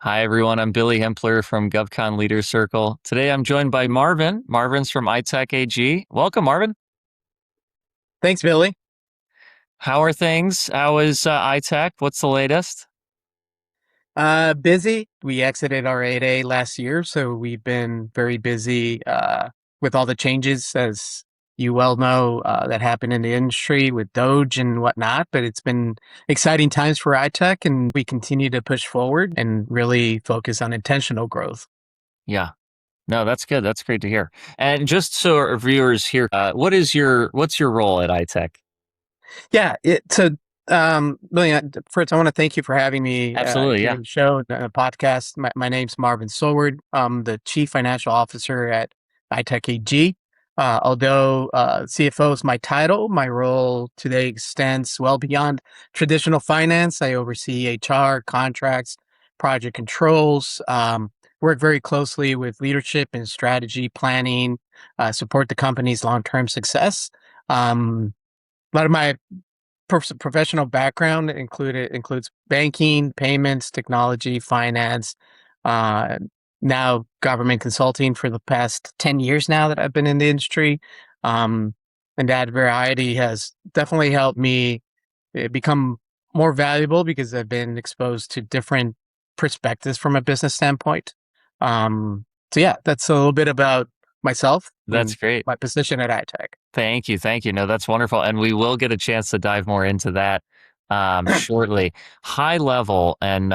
Hi, everyone. I'm Billy Hempler from GovCon Leaders Circle. Today I'm joined by Marvin. Marvin's from iTech AG. Welcome, Marvin. Thanks, Billy. How are things? How is iTech? What's the latest? Busy. We exited our 8A last year, so we've been very busy with all the changes, as you well know, that happened in the industry with Doge and whatnot. But it's been exciting times for iTech, and we continue to push forward and really focus on intentional growth. Yeah. No, that's good. That's great to hear. And just so our viewers here, what's your role at iTech? Yeah, Billy, first, I want to thank you for having me Absolutely. here Yeah. on the show, the podcast. My name's Marvin Soward. I'm the Chief Financial Officer at iTech AG. Although CFO is my title, my role today extends well beyond traditional finance. I oversee HR, contracts, project controls, work very closely with leadership and strategy planning, support the company's long-term success. A lot of my professional background includes banking, payments, technology, finance, uh, now government consulting for the past 10 years now that I've been in the industry. Um, and that variety has definitely helped me become more valuable because I've been exposed to different perspectives from a business standpoint. So yeah, that's a little bit about myself That's and great. my position at iTech. Thank you. Thank you. No, that's wonderful. And we will get a chance to dive more into that shortly. High level, and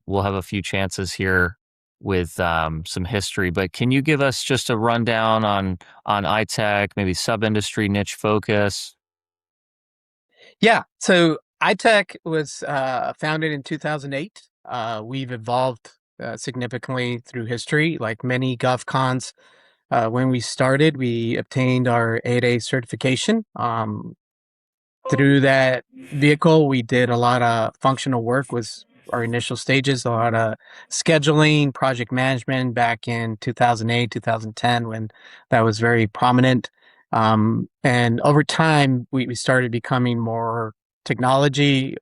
we'll have a few chances here with some history. But can you give us just a rundown on iTech, maybe sub-industry niche focus? Yeah. So iTech was founded in 2008. We've evolved significantly through history. Like many GovCons, when we started, we obtained our 8A certification. Through that vehicle, we did a lot of functional work was our initial stages, a lot of scheduling, project management back in 2008, 2010, when that was very prominent. And over time, we started becoming more technology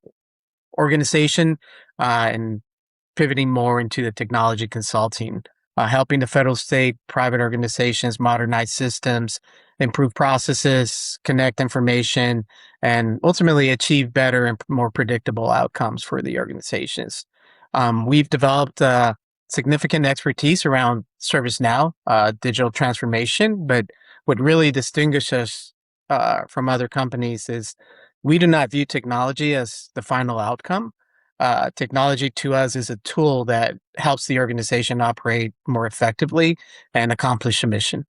organization and pivoting more into the technology consulting, helping the federal, state, private organizations modernize systems, improve processes, connect information, and ultimately achieve better and more predictable outcomes for the organizations. We've developed significant expertise around ServiceNow, digital transformation, but what really distinguishes us from other companies is we do not view technology as the final outcome. Technology to us is a tool that helps the organization operate more effectively and accomplish a mission.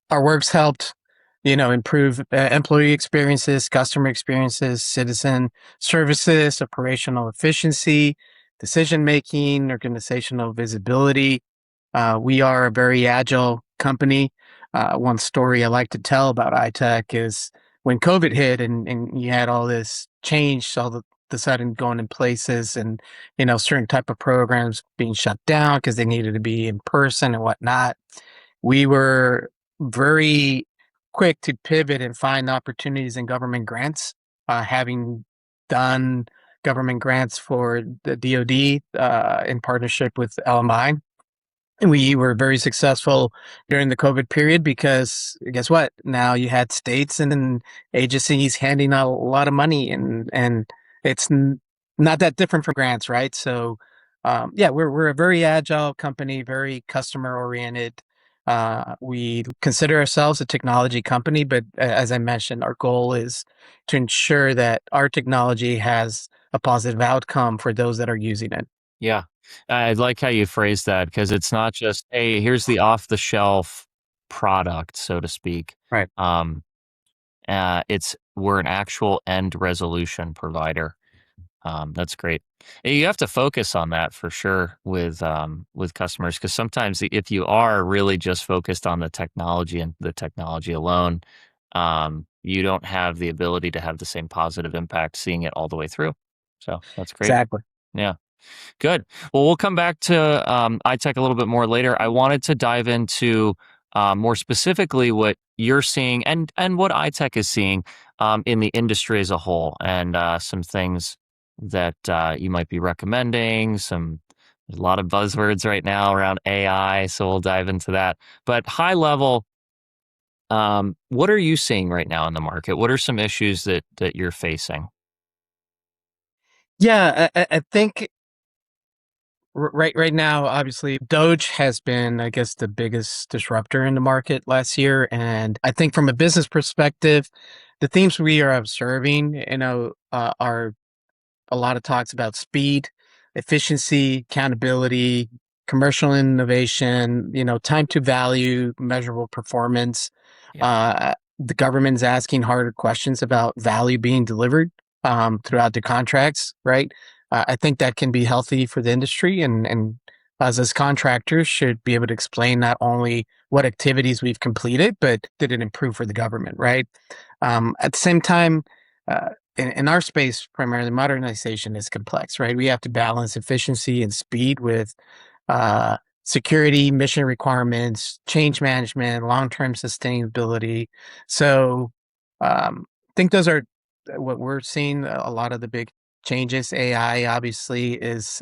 Our work's helped, improve employee experiences, customer experiences, citizen services, operational efficiency, decision making, organizational visibility. We are a very agile company. One story I like to tell about iTech is when COVID hit and you had all this change, all the sudden going in places and, certain type of programs being shut down because they needed to be in person and whatnot. We were very quick to pivot and find opportunities in government grants, having done government grants for the DoD in partnership with LMI. We were very successful during the COVID period because guess what? Now you had states and then agencies handing out a lot of money and it's not that different from grants, right? So, yeah, we're a very agile company, very customer oriented. We consider ourselves a technology company, but as I mentioned, our goal is to ensure that our technology has a positive outcome for those that are using it. Yeah. I like how you phrase that because it's not just, hey, here's the off the shelf product, so to speak. Right. Um, it's we're an actual end resolution provider. That's great. You have to focus on that for sure with customers because sometimes if you are really just focused on the technology and the technology alone, you don't have the ability to have the same positive impact seeing it all the way through. So that's great. Exactly. Yeah. Good. Well, we'll come back to iTech a little bit more later. I wanted to dive into more specifically what you're seeing and what iTech is seeing in the industry as a whole, and some things that you might be recommending, some There's a lot of buzzwords right now around AI, so we'll dive into that. But high level, what are you seeing right now in the market? What are some issues that you're facing? Yeah, I think right now, obviously, Doge has been, I guess, the biggest disruptor in the market last year, and I think from a business perspective, the themes we are observing, are a lot of talks about speed, efficiency, accountability, commercial innovation, time to value, measurable performance. Yeah, The government is asking harder questions about value being delivered throughout the contracts, right? I think that can be healthy for the industry, and us as contractors should be able to explain not only what activities we've completed, but did it improve for the government, right? At the same time, in our space, primarily modernization is complex, right? We have to balance efficiency and speed with security, mission requirements, change management, long-term sustainability. So, I think those are what we're seeing. A lot of the big changes. AI obviously is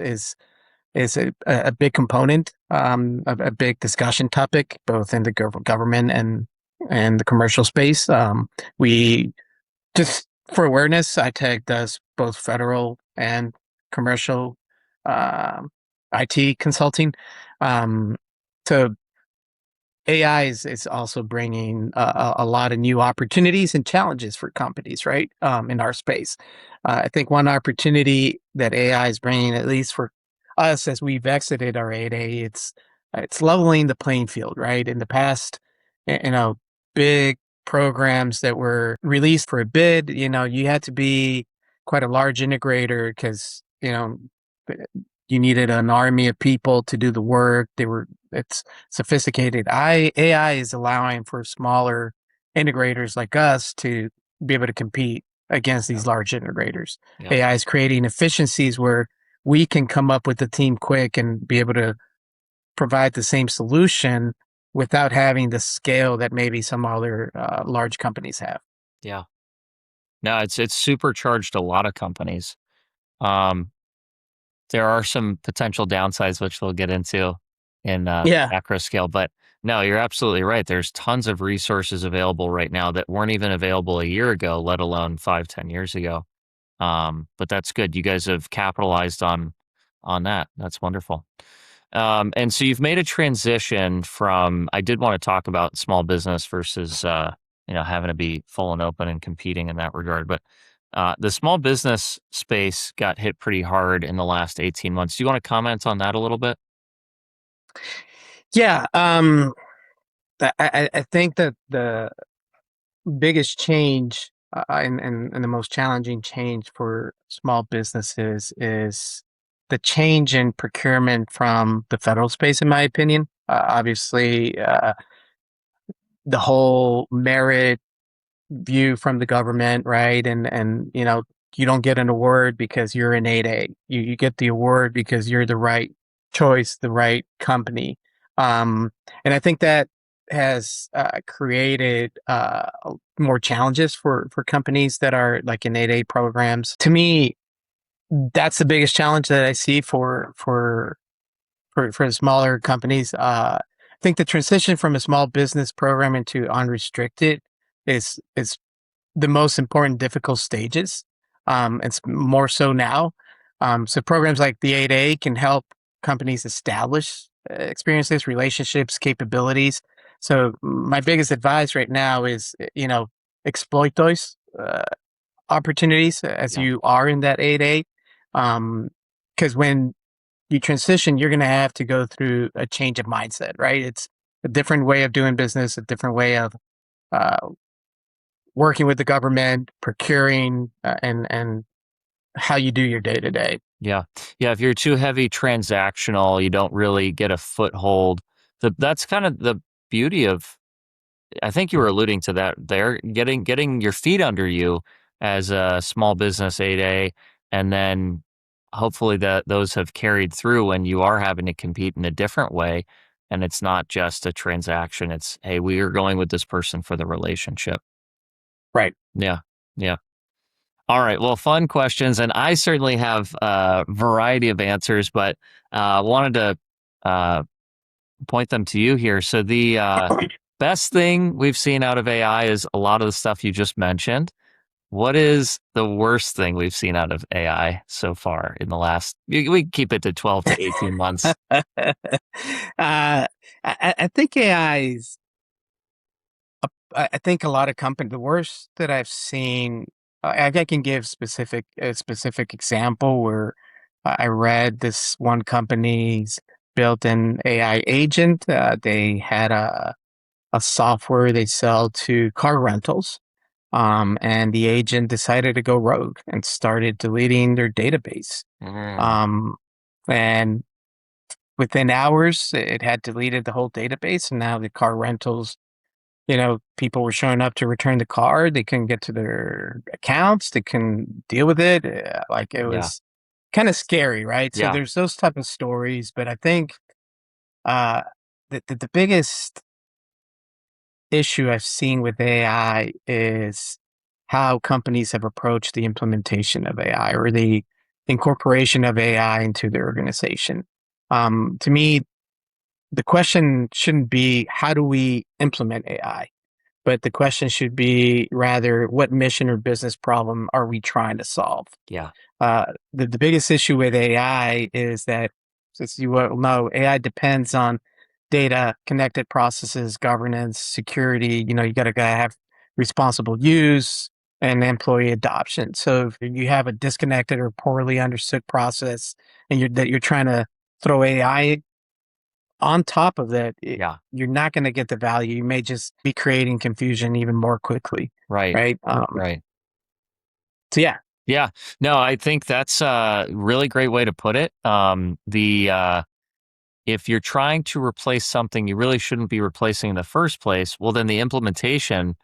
a big component, a big discussion topic, both in the government and the commercial space. We just for awareness, iTech does both federal and commercial um, IT consulting. Um, so AI is also bringing a lot of new opportunities and challenges for companies, right? In our space, I think one opportunity that AI is bringing, at least for us as we've exited our 8A, it's leveling the playing field, right? In the past, big programs that were released for a bid, you had to be quite a large integrator because you needed an army of people to do the work. It's sophisticated. AI is allowing for smaller integrators like us to be able to compete against yeah, these large integrators. yeah, AI is creating efficiencies where we can come up with the team quick and be able to provide the same solution without having the scale that maybe some other large companies have. yeah. No, it's supercharged a lot of companies. Um, there are some potential downsides, which we'll get into in Yeah. macro scale. But no, you're absolutely right. There's tons of resources available right now that weren't even available a year ago, let alone 5, 10 years ago. But that's good. You guys have capitalized on that. That's wonderful. And so you've made a transition from. I did want to talk about small business versus having to be full and open and competing in that regard. But the small business space got hit pretty hard in the last 18 months. Do you want to comment on that a little bit? Yeah. I think that the biggest change and the most challenging change for small businesses is the change in procurement from the federal space, in my opinion. Obviously, the whole merit view from the government, right? And you don't get an award because you're an 8A. You get the award because you're the right choice, the right company. And I think that has created more challenges for companies that are like in 8A programs. To me, that's the biggest challenge that I see for the smaller companies. I think the transition from a small business program into unrestricted is the most important difficult stages. It's more so now. So programs like the 8A can help companies establish experiences, relationships, capabilities. So my biggest advice right now is, exploit those opportunities as Yeah, you are in that 8A. Because when you transition, you're going to have to go through a change of mindset, right? It's a different way of doing business, a different way of uh, working with the government, procuring, and how you do your day to day. yeah, yeah. If you're too heavy transactional, you don't really get a foothold. That's kind of the beauty of. I think you were alluding to that there, getting your feet under you as a small business 8A, and then hopefully that those have carried through when you are having to compete in a different way, and it's not just a transaction. It's, hey, we are going with this person for the relationship. Right. Yeah, yeah. All right. Well, fun questions, and I certainly have a variety of answers, but wanted to uh, point them to you here. So the best thing we've seen out of AI is a lot of the stuff you just mentioned. What is the worst thing we've seen out of AI so far in the last? We keep it to 12 to 18 months. I think AI's. I think a lot of companies. The worst that I've seen. I can give a specific example where I read this one company's built an AI agent. They had a software they sell to car rentals. And the agent decided to go rogue and started deleting their database. Mm, Um, and within hours, it had deleted the whole database. And now the car rentals, people were showing up to return the car. They couldn't get to their accounts. They couldn't deal with it. Like it yeah. was kind of scary, right? So Yeah. there's those type of stories. But I think uh, the biggest issue I've seen with AI is how companies have approached the implementation of AI or the incorporation of AI into their organization. To me, the question shouldn't be how do we implement AI, but the question should be rather what mission or business problem are we trying to solve? Yeah. The biggest issue with AI is that, as you well know, AI depends on data, connected processes, governance, security. You gotta have responsible use and employee adoption. So if you have a disconnected or poorly understood process, and you're trying to throw AI on top of that, Yeah. you're not going to get the value. You may just be creating confusion even more quickly, Right. right? Right. So yeah, Yeah. No, I think that's a really great way to put it. The if you're trying to replace something you really shouldn't be replacing in the first place, well, then the implementation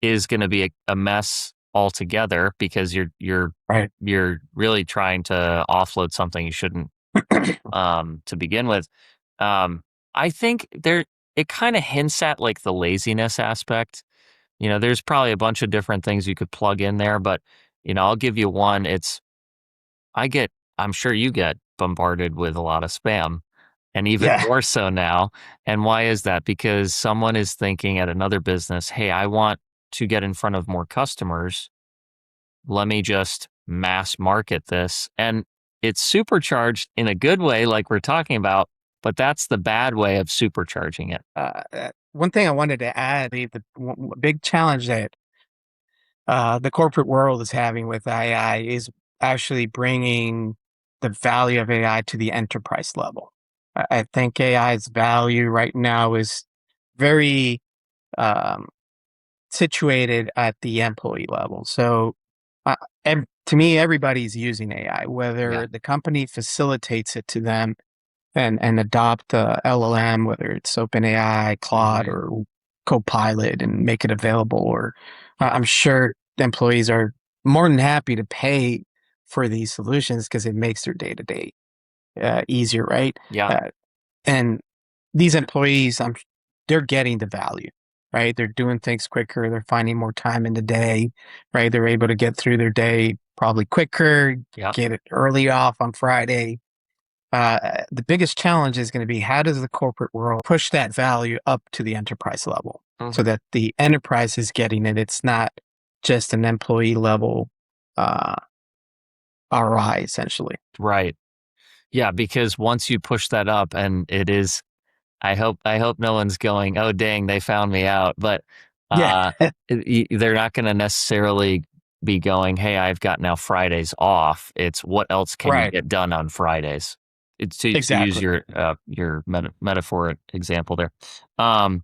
is going to be a mess altogether because right. you're really trying to offload something you shouldn't to begin with. I think it kind of hints at like the laziness aspect. There's probably a bunch of different things you could plug in there, but I'll give you one. I get, I'm sure you get bombarded with a lot of spam and even Yeah. more so now. And why is that? Because someone is thinking at another business, hey, I want to get in front of more customers. Let me just mass market this. And it's supercharged in a good way, like we're talking about, but that's the bad way of supercharging it. One thing I wanted to add, big challenge that the corporate world is having with AI is actually bringing the value of AI to the enterprise level. I think AI's value right now is very um, situated at the employee level. So, to me, everybody's using AI, Yeah. whether the company facilitates it to them and adopt LLM, whether it's OpenAI, Claude, Mhm. or Copilot, and make it available. Or Yeah. I'm sure the employees are more than happy to pay for these solutions because it makes their day to day easier, right? Yeah. Uh, and these employees, they're getting the value, right? They're doing things quicker. They're finding more time in the day, right? They're able to get through their day probably quicker, Yeah. get it early off on Friday. The biggest challenge is going to be how does the corporate world push that value up to the enterprise level so Mhm. that the enterprise is getting it. It's not just an employee level uh, ROI, essentially. Right. Yeah. Because once you push that up and it is I hope no one's going, "Oh, dang, they found me out." But, Yeah, uh, they're not gonna necessarily be going, "Hey, I've got now Fridays off." It's what else can you right. get done on Fridays? It's to use Exactly. your metaphor example there. Um,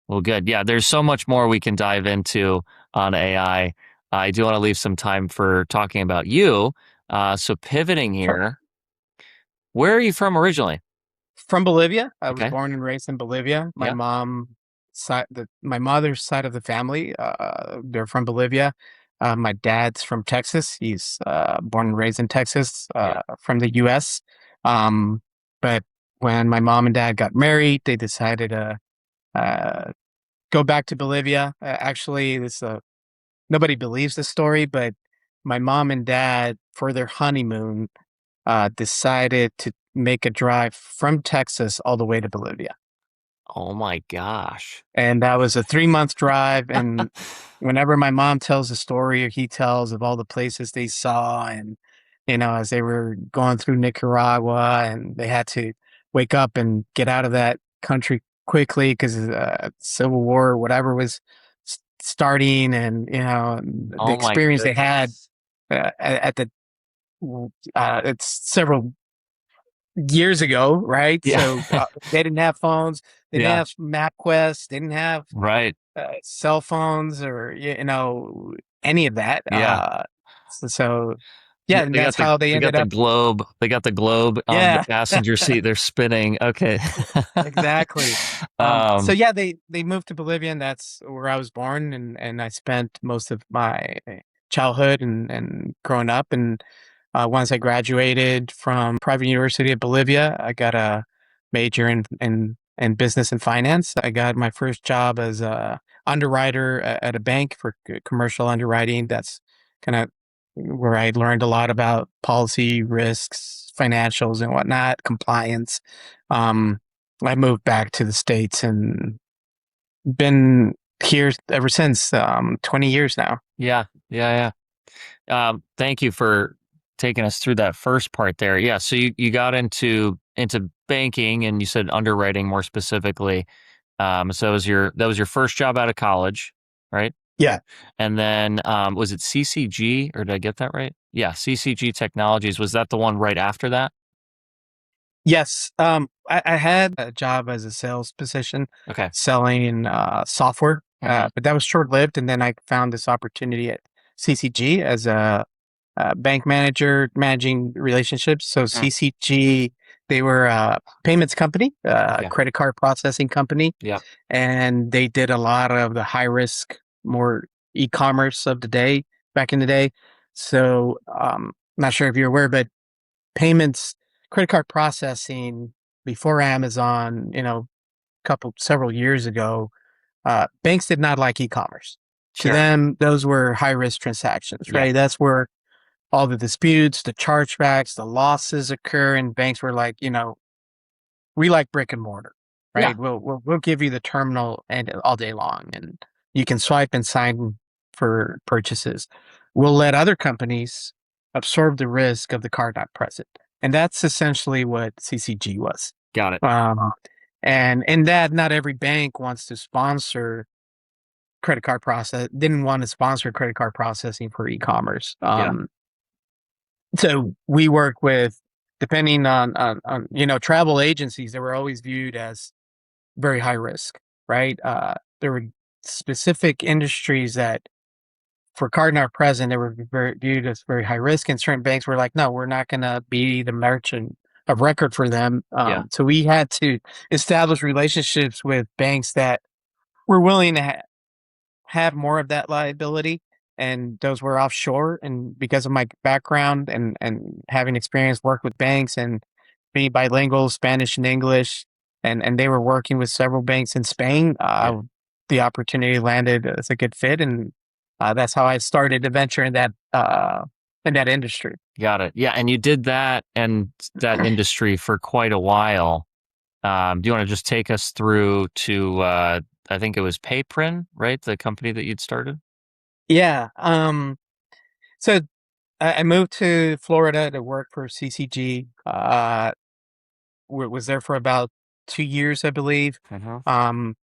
well, good. Yeah, there's so much more we can dive into on AI. I do wanna leave some time for talking about you. So pivoting Sure. here, where are you from originally? From Bolivia. I was Okay. born and raised in Bolivia. Yeah. My mother's side of the family, they're from Bolivia. My dad's from Texas. He's born and raised in Texas, Yeah. from the U.S. Um, but when my mom and dad got married, they decided to uh, go back to Bolivia. Actually, this nobody believes this story, but my mom and dad, for their honeymoon, decided to make a drive from Texas all the way to Bolivia. Oh my gosh. And that was a 3 month drive. And whenever my mom tells a story or he tells of all the places they saw, and, as they were going through Nicaragua and they had to wake up and get out of that country quickly because Civil War or whatever was starting, and, the Oh my experience they had goodness. at the, it's several years ago, right? Yeah. So they didn't have phones, they didn't Yeah. have MapQuest, they didn't have Right. cell phones or any of that. Yeah. So yeah, Yeah, and that's how they they got ended the up. globe. They got the globe on the Yeah, passenger seat. They're spinning. Okay. exactly. So Um, yeah, they moved to Bolivia, and that's where I was born, and I spent most of my childhood and growing up. And once I graduated from private university of Bolivia, I got a major in business and finance. I got my first job as a underwriter at a bank for commercial underwriting. That's kind of where I learned a lot about policy risks, financials, and whatnot, compliance. Um, I moved back to the States and been here ever since, 20 years now. yeah, yeah, yeah. Thank you for taking us through that first part there. Yeah, so you got into banking and you said underwriting more specifically. So that was your first job out of college, right? Yeah. And then was it CCG or did I get that right? Yeah, CCG Technologies. Was that the one right after that? Yes. I had a job as a sales position Okay. selling software, Hmm. but that was short lived. And then I found this opportunity at CCG as a bank manager managing relationships. So Mm. CCG, they were a payments company, Okay. credit card processing company, Yeah. and they did a lot of the high risk, more e-commerce of the day back in the day. So not sure if you're aware, but payments, credit card processing before Amazon, several years ago, banks did not like e-commerce. To Sure. them, those were high risk transactions, Yeah. right? That's where all the disputes, the chargebacks, the losses occur, and banks were like, we like brick and mortar, Yeah. right? We'll give you the terminal and all day long, and you can swipe and sign for purchases. We'll let other companies absorb the risk of the card not present, and that's essentially what CCG was. Got it. And in that, not every bank wants to sponsor credit card process. Didn't want to sponsor credit card processing for e-commerce. Yeah. So we work with, depending on travel agencies that were always viewed as very high risk, right? There were specific industries that, for card not present, they were viewed as very high risk, and certain banks were like, no, we're not going to be the merchant of record for them. Yeah. So we had to establish relationships with banks that were willing to have more of that liability, and those were offshore. And because of my background and having experience work with banks and being bilingual, Spanish and English, and they were working with several banks in Spain, Yeah. the opportunity landed as a good fit, and that's how I started a venture in that industry. Got it. Yeah, and you did that and that industry for quite a while. Do you want to just take us through to I think it was Payprin, right? The company that you'd started? Yeah. So I moved to Florida to work for CCG. Was there for about 2 years, I believe. Hmm. Um,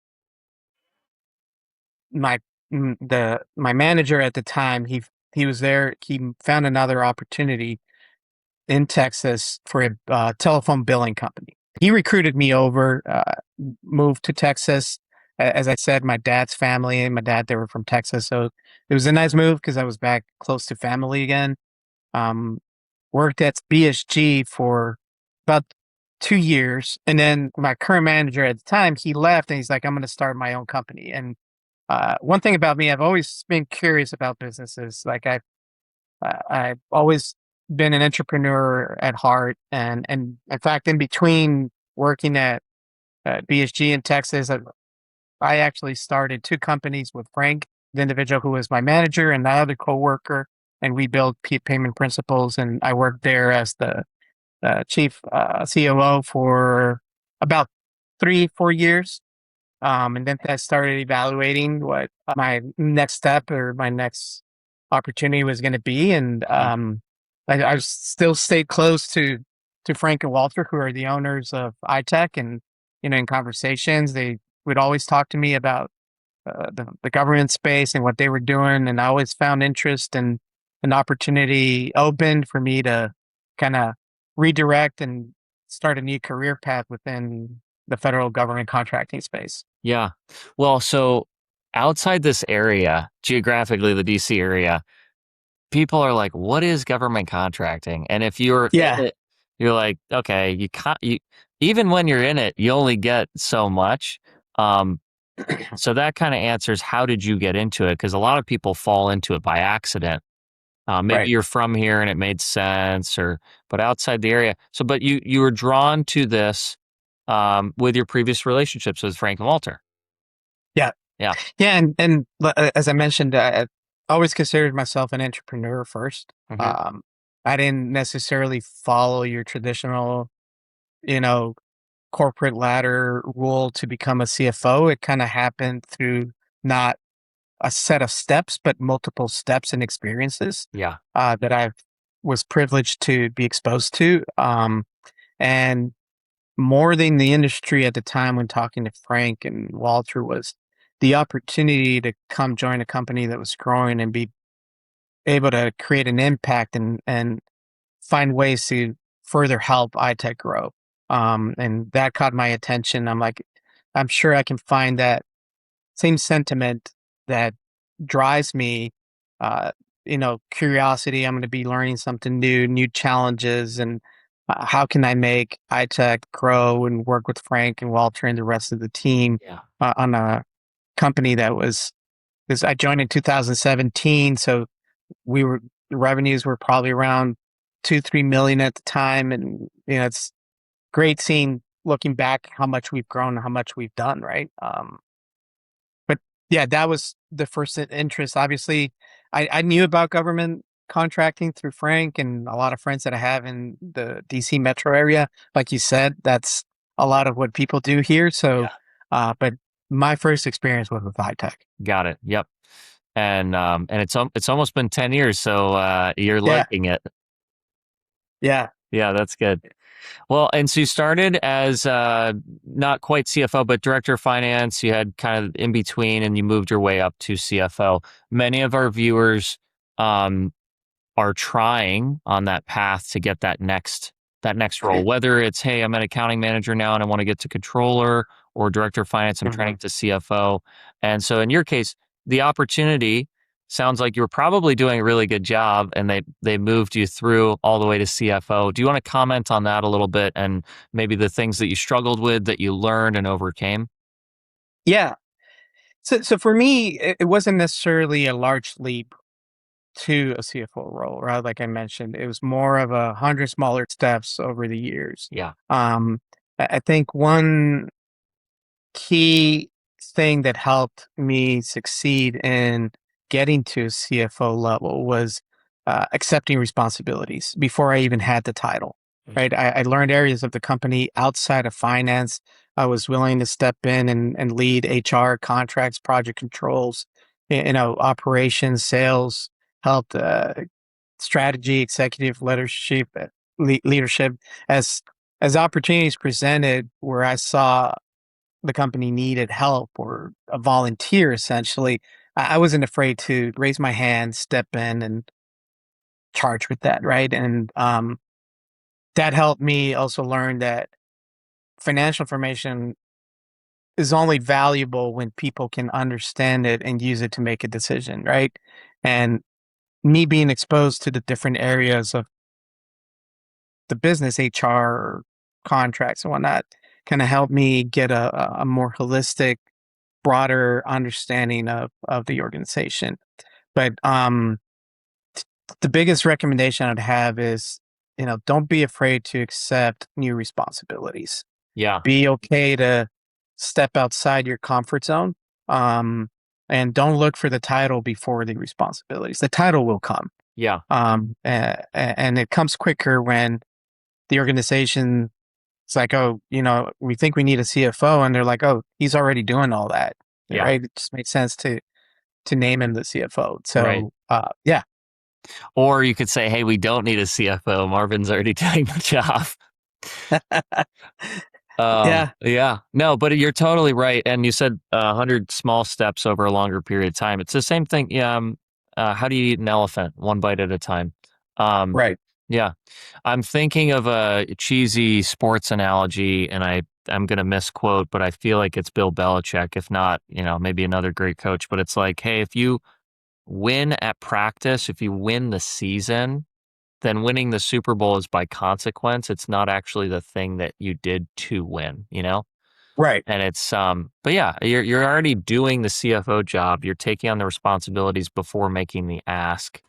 my my manager at the time, he was there. He found another opportunity in Texas for a telephone billing company. He recruited me over, moved to Texas. As I said, my dad's family and my dad, they were from Texas, so it was a nice move because I was back close to family again. Um, Worked at BSG for about 2 years, and then my current manager at the time, he left, and he's like, "I'm going to start my own company." And one thing about me, I've always been curious about businesses. Like I've always been an entrepreneur at heart, and in fact, in between working at BSG in Texas, I actually started two companies with Frank, the individual who was my manager, and the other coworker. and we built payment principles. And I worked there as the chief COO for about 3, 4 years. And then I started evaluating what my next step or my next opportunity was going to be. And Mhm. I still stayed close to Frank and Walter, who are the owners of iTech. And, in conversations, they would always talk to me about the government space and what they were doing. And I always found interest and an opportunity opened for me to kind of redirect and start a new career path within the federal government contracting space. Yeah. Well, so outside this area, geographically, the DC area, people are like, "What is government contracting?" And if you're in Yeah, it, you're like, "Okay, you even when you're in it, you only get so much." Um, so that kind of answers how did you get into it? Because a lot of people fall into it by accident. Maybe right. you're from here and it made sense, or but outside the area. So, but you were drawn to this with your previous relationships with Frank and Walter. Yeah. Yeah. Yeah. As I mentioned, I always considered myself an entrepreneur first. Hmm. I didn't necessarily follow your traditional, you know, corporate ladder rule to become a CFO. It kind of happened through not a set of steps, but multiple steps and experiences Yeah. that I was privileged to be exposed to. And more than the industry at the time when talking to Frank and Walter was the opportunity to come join a company that was growing and be able to create an impact and find ways to further help iTech grow. And that caught my attention. I'm like, I'm sure I can find that same sentiment that drives me, uh, curiosity. I'm going to be learning something new, new challenges, and how can I make iTech grow and work with Frank and Walter and the rest of the team Yeah. on a company that was, because I joined in 2017, so the revenues were probably around 2, 3 million at the time, and it's great seeing looking back how much we've grown, and how much we've done, right? But yeah, that was the first interest. Obviously, I knew about government contracting through Frank and a lot of friends that I have in the DC metro area. Like you said, that's a lot of what people do here. So, Yeah. but my first experience was with iTech. Got it. Yep. And it's almost been 10 years, so you're Yeah, liking it. yeah. Yeah, that's good. Well, and so you started as not quite CFO, but director of finance. You had kind of in between, and you moved your way up to CFO. Many of our viewers um, are trying on that path to get that next role. Whether it's, hey, I'm an accounting manager now and I want to get to controller, or director of finance, I'm Mhm. training to CFO. And so in your case, the opportunity sounds like you were probably doing a really good job, and they moved you through all the way to CFO. Do you want to comment on that a little bit, and maybe the things that you struggled with that you learned and overcame? Yeah. So for me, it wasn't necessarily a large leap to a CFO role, right? Like I mentioned, it was more of 100 smaller steps over the years. Yeah. Um, I think one key thing that helped me succeed in getting to CFO level was accepting responsibilities before I even had the title. Right, I learned areas of the company outside of finance. I was willing to step in and lead HR, contracts, project controls, operations, sales, helped strategy, executive leadership as opportunities presented where I saw the company needed help or a volunteer essentially. I wasn't afraid to raise my hand, step in and charge with that, right? And that helped me also learn that financial information is only valuable when people can understand it and use it to make a decision, right? And me being exposed to the different areas of the business, HR, contracts, and whatnot, kind of helped me get a more holistic, broader understanding of the organization. But the biggest recommendation I'd have is, don't be afraid to accept new responsibilities. Yeah. Be okay to step outside your comfort zone. Um, and don't look for the title before the responsibilities. The title will come. Yeah. And it comes quicker when the organization it's like, oh, we think we need a CFO, and they're like, oh, he's already doing all that, Yeah. right? It just makes sense to name him the CFO. Right. So, yeah, Or you could say, hey, we don't need a CFO. Marvin's already doing the job. yeah, Yeah, no, but you're totally right. And you said 100 small steps over a longer period of time. It's the same thing. Yeah. How do you eat an elephant? One bite at a time. Um, right, yeah, I'm thinking of a cheesy sports analogy, and I'm gonna misquote, but I feel like it's Bill Belichick. If not, maybe another great coach. But it's like, hey, if you win at practice, if you win the season, then winning the Super Bowl is by consequence. It's not actually the thing that you did to win, you know? right. And it's but yeah, you're already doing the CFO job. You're taking on the responsibilities before making the ask.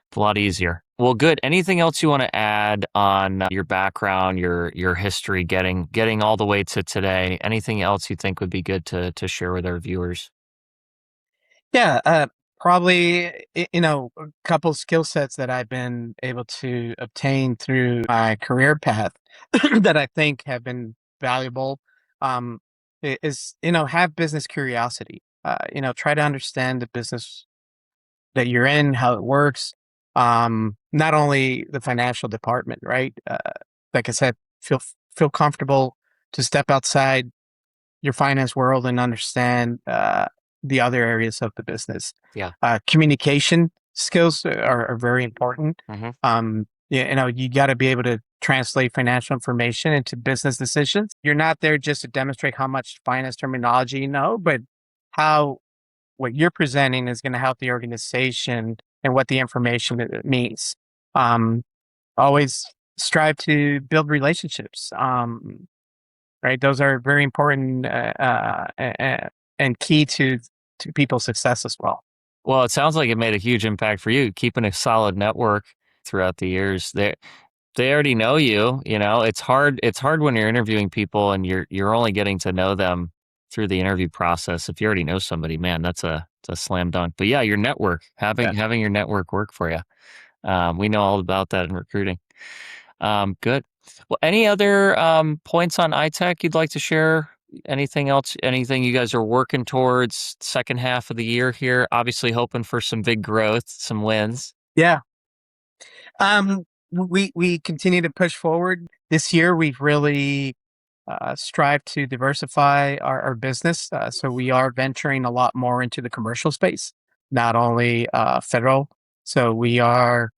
It's a lot easier. Well, good. Anything else you want to add on your background, your history getting all the way to today? Anything else you think would be good to share with our viewers? Yeah, probably, a couple skill sets that I've been able to obtain through my career path that I think have been valuable, is, have business curiosity. Try to understand the business that you're in, how it works. Not only the financial department, right? Like I said, feel comfortable to step outside your finance world and understand the other areas of the business. Yeah. Communication skills are very important. Hmm. You got to be able to translate financial information into business decisions. You're not there just to demonstrate how much finance terminology you know, but how what you're presenting is going to help the organization and what the information means. Um, Always strive to build relationships. Right? Those are very important and key to people's success as well. Well, it sounds like it made a huge impact for you, keeping a solid network throughout the years. They already know you, it's hard when you're interviewing people and you're only getting to know them through the interview process. If you already know somebody, man, it's a slam dunk. But yeah, your network, Yeah. having your network work for you. We know all about that in recruiting. Good. Well, any other points on iTech you'd like to share? Anything else? Anything you guys are working towards second half of the year here? Obviously, hoping for some big growth, some wins. Yeah. We continue to push forward. This year, we've really strive to diversify our business. So we are venturing a lot more into the commercial space, not only federal. So we are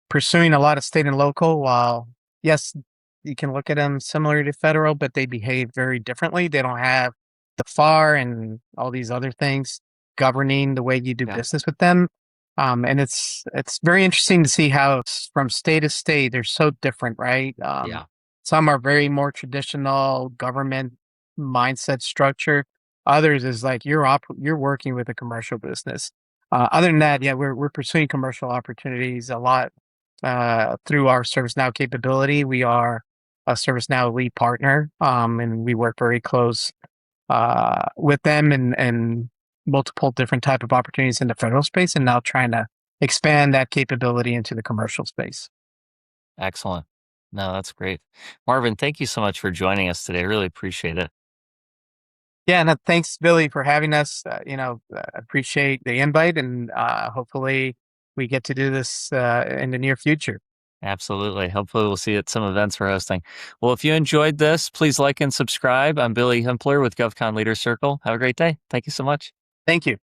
pursuing a lot of state and local. While yes, you can look at them similar to federal, but they behave very differently. They don't have the FAR and all these other things governing the way you do Yeah. business with them. And it's very interesting to see how from state to state they're so different, right? Yeah. Some are very more traditional government mindset structure. Others is like you're working with a commercial business. Other than that, yeah, we're pursuing commercial opportunities a lot through our ServiceNow capability. We are a ServiceNow lead partner, and we work very close with them and multiple different type of opportunities in the federal space, and now trying to expand that capability into the commercial space. Excellent. No, that's great. Marvin, thank you so much for joining us today. I really appreciate it. Yeah, no, thanks, Billy, for having us. Appreciate the invite, and hopefully we get to do this in the near future. Absolutely. Hopefully, we'll see you at some events we're hosting. Well, if you enjoyed this, please like and subscribe. I'm Billy Hempler with GovCon Leader Circle. Have a great day. Thank you so much. Thank you.